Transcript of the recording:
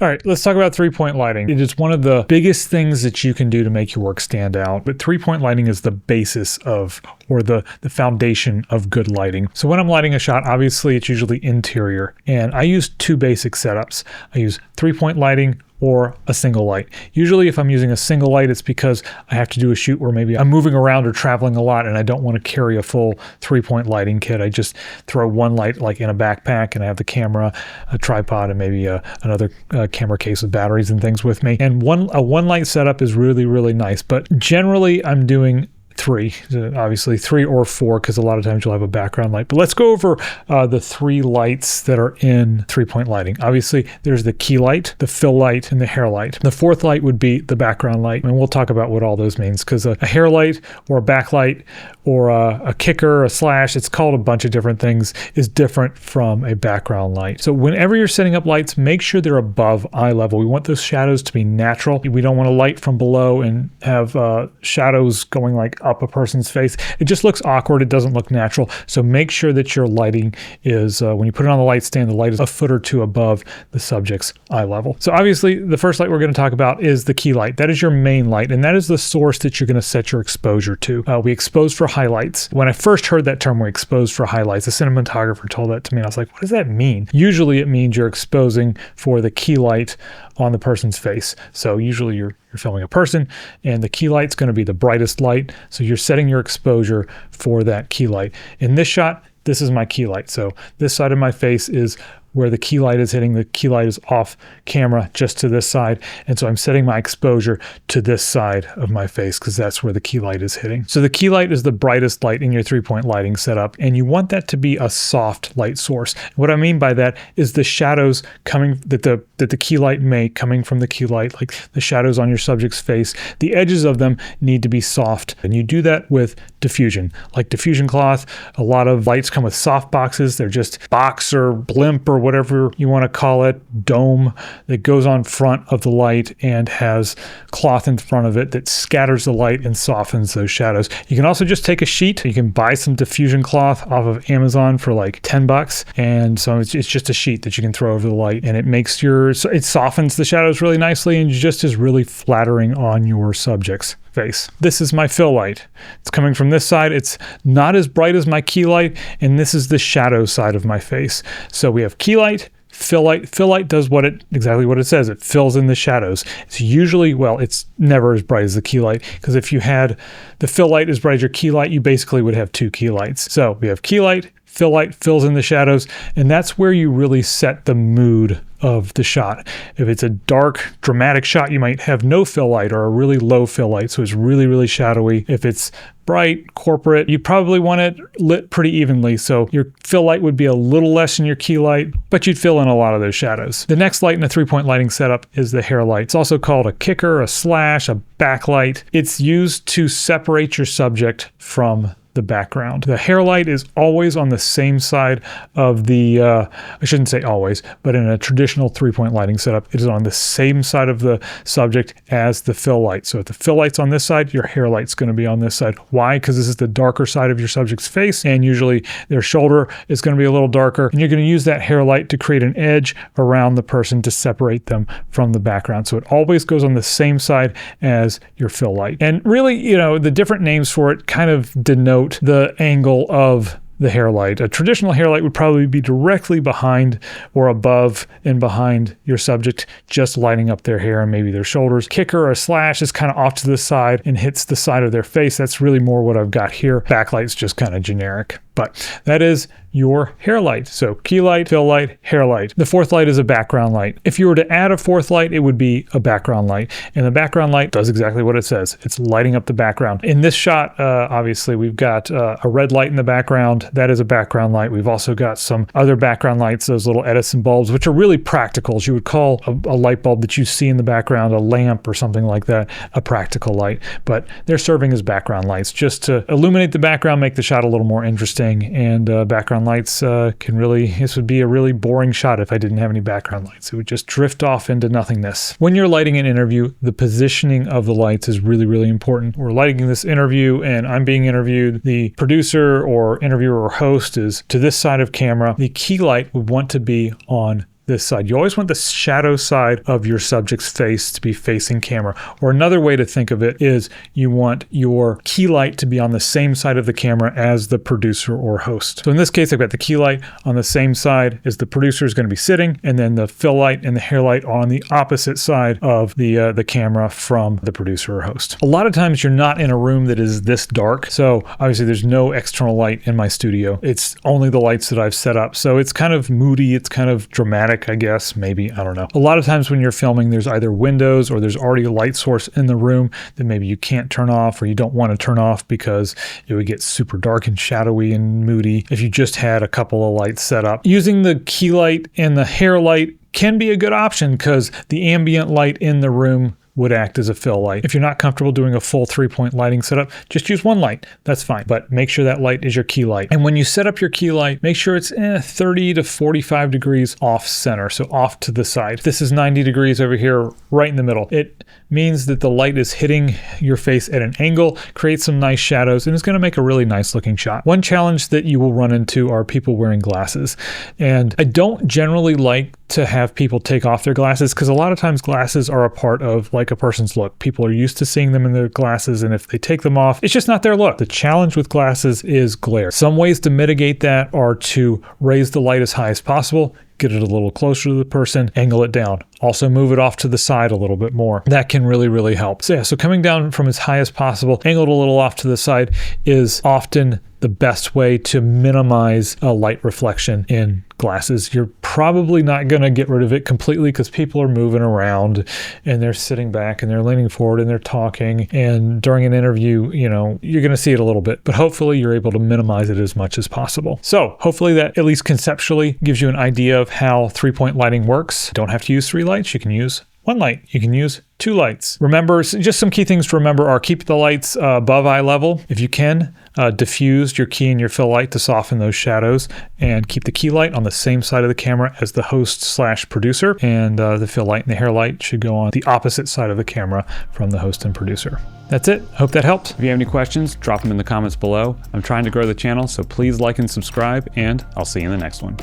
All right, let's talk about three-point lighting. It is one of the biggest things that you can do to make your work stand out, but three-point lighting is the basis of, or the foundation of good lighting. So when I'm lighting a shot, obviously it's usually interior, and I use two basic setups. I use three-point lighting or a single light. Usually if I'm using a single light, it's because I have to do a shoot where maybe I'm moving around or traveling a lot and I don't want to carry a full three-point lighting kit. I just throw one light like in a backpack and I have the camera, a tripod, and maybe another camera case with batteries and things with me. And a one light setup is really, really nice. But generally I'm doing three, obviously 3 or 4, because a lot of times you'll have a background light. But let's go over the 3 lights that are in three-point lighting. Obviously, there's the key light, the fill light, and the hair light. The 4th light would be the background light, and we'll talk about what all those means, because a hair light or a backlight or a kicker, a slash, it's called a bunch of different things, is different from a background light. So whenever you're setting up lights, make sure they're above eye level. We want those shadows to be natural. We don't want to light from below and have shadows going like up a person's face. It just looks awkward. It doesn't look natural. So make sure that your lighting is, when you put it on the light stand, the light is a foot or two above the subject's eye level. So obviously the first light we're going to talk about is the key light. That is your main light, and that is the source that you're going to set your exposure to. We expose for highlights. When I first heard that term, we expose for highlights, the cinematographer told that to me, and I was like, what does that mean? Usually it means you're exposing for the key light on the person's face. So usually you're filming a person and the key light's going to be the brightest light. So you're setting your exposure for that key light. In this shot, this is my key light. So this side of my face is where the key light is hitting. The key light is off camera just to this side. And so I'm setting my exposure to this side of my face because that's where the key light is hitting. So the key light is the brightest light in your three-point lighting setup, and you want that to be a soft light source. What I mean by that is the shadows coming that the key light make coming from the key light, like the shadows on your subject's face, the edges of them need to be soft. And you do that with diffusion, like diffusion cloth. A lot of lights come with soft boxes. They're just box or blimp or whatever you want to call it, dome that goes on front of the light and has cloth in front of it that scatters the light and softens those shadows. You can also just take a sheet. You can buy some diffusion cloth off of Amazon for like $10. And so it's just a sheet that you can throw over the light, and it softens the shadows really nicely and just is really flattering on your subject's face. This is my fill light. It's coming from this side. It's not as bright as my key light, and this is the shadow side of my face. So we have key light, fill light. Fill light does exactly what it says. It fills in the shadows. It's usually, it's never as bright as the key light, because if you had the fill light as bright as your key light, you basically would have 2 key lights. So we have key light, fill light fills in the shadows, and that's where you really set the mood of the shot. If it's a dark, dramatic shot, you might have no fill light or a really low fill light, so it's really, really shadowy. If it's bright, corporate, you probably want it lit pretty evenly, so your fill light would be a little less than your key light, but you'd fill in a lot of those shadows. The next light in a three-point lighting setup is the hair light. It's also called a kicker, a slash, a backlight. It's used to separate your subject from the background. The hair light is always on the same side of the, I shouldn't say always, but in a traditional three-point lighting setup, it is on the same side of the subject as the fill light. So if the fill light's on this side, your hair light's going to be on this side. Why? Because this is the darker side of your subject's face, and usually their shoulder is going to be a little darker, and you're going to use that hair light to create an edge around the person to separate them from the background. So it always goes on the same side as your fill light. And really, the different names for it kind of denote the angle of the hair light. A traditional hair light would probably be directly behind or above and behind your subject, just lighting up their hair and maybe their shoulders. Kicker or a slash is kind of off to the side and hits the side of their face. That's really more what I've got here. Backlight's just kind of generic, but that is your hair light. So key light, fill light, hair light. The 4th light is a background light. If you were to add a 4th light, it would be a background light. And the background light does exactly what it says. It's lighting up the background. In this shot, obviously, we've got a red light in the background. That is a background light. We've also got some other background lights, those little Edison bulbs, which are really practicals. You would call a light bulb that you see in the background, a lamp or something like that, a practical light. But they're serving as background lights just to illuminate the background, make the shot a little more interesting. And background lights this would be a really boring shot if I didn't have any background lights. It would just drift off into nothingness. When you're lighting an interview, the positioning of the lights is really, really important. We're lighting this interview and I'm being interviewed. The producer or interviewer or host is to this side of camera. The key light would want to be on this side. You always want the shadow side of your subject's face to be facing camera. Or another way to think of it is you want your key light to be on the same side of the camera as the producer or host. So in this case, I've got the key light on the same side as the producer is going to be sitting, and then the fill light and the hair light on the opposite side of the camera from the producer or host. A lot of times you're not in a room that is this dark. So obviously there's no external light in my studio. It's only the lights that I've set up. So it's kind of moody. It's kind of dramatic, I guess, maybe, I don't know. A lot of times when you're filming, there's either windows or there's already a light source in the room that maybe you can't turn off or you don't want to turn off because it would get super dark and shadowy and moody if you just had a couple of lights set up. Using the key light and the hair light can be a good option because the ambient light in the room would act as a fill light. If you're not comfortable doing a full 3-point lighting setup, just use one light. That's fine. But make sure that light is your key light. And when you set up your key light, make sure it's 30 to 45 degrees off center, so off to the side. This is 90 degrees over here, right in the middle. It means that the light is hitting your face at an angle, creates some nice shadows, and it's going to make a really nice looking shot. One challenge that you will run into are people wearing glasses. And I don't generally like to have people take off their glasses because a lot of times glasses are a part of like a person's look. People are used to seeing them in their glasses, and if they take them off, it's just not their look. The challenge with glasses is glare. Some ways to mitigate that are to raise the light as high as possible, get it a little closer to the person, angle it down. Also move it off to the side a little bit more. That can really, really help. So yeah, so coming down from as high as possible, angled a little off to the side is often the best way to minimize a light reflection in glasses. You're probably not going to get rid of it completely because people are moving around and they're sitting back and they're leaning forward and they're talking. And during an interview, you know, you're going to see it a little bit, but hopefully you're able to minimize it as much as possible. So hopefully that at least conceptually gives you an idea of how 3-point lighting works. You don't have to use 3 lights. You can use 1 light. You can use 2 lights. Remember, just some key things to remember are keep the lights above eye level. If you can, diffuse your key and your fill light to soften those shadows, and keep the key light on the same side of the camera as the host/producer, and the fill light and the hair light should go on the opposite side of the camera from the host and producer. That's it. Hope that helped. If you have any questions, drop them in the comments below. I'm trying to grow the channel, so please like and subscribe, and I'll see you in the next one.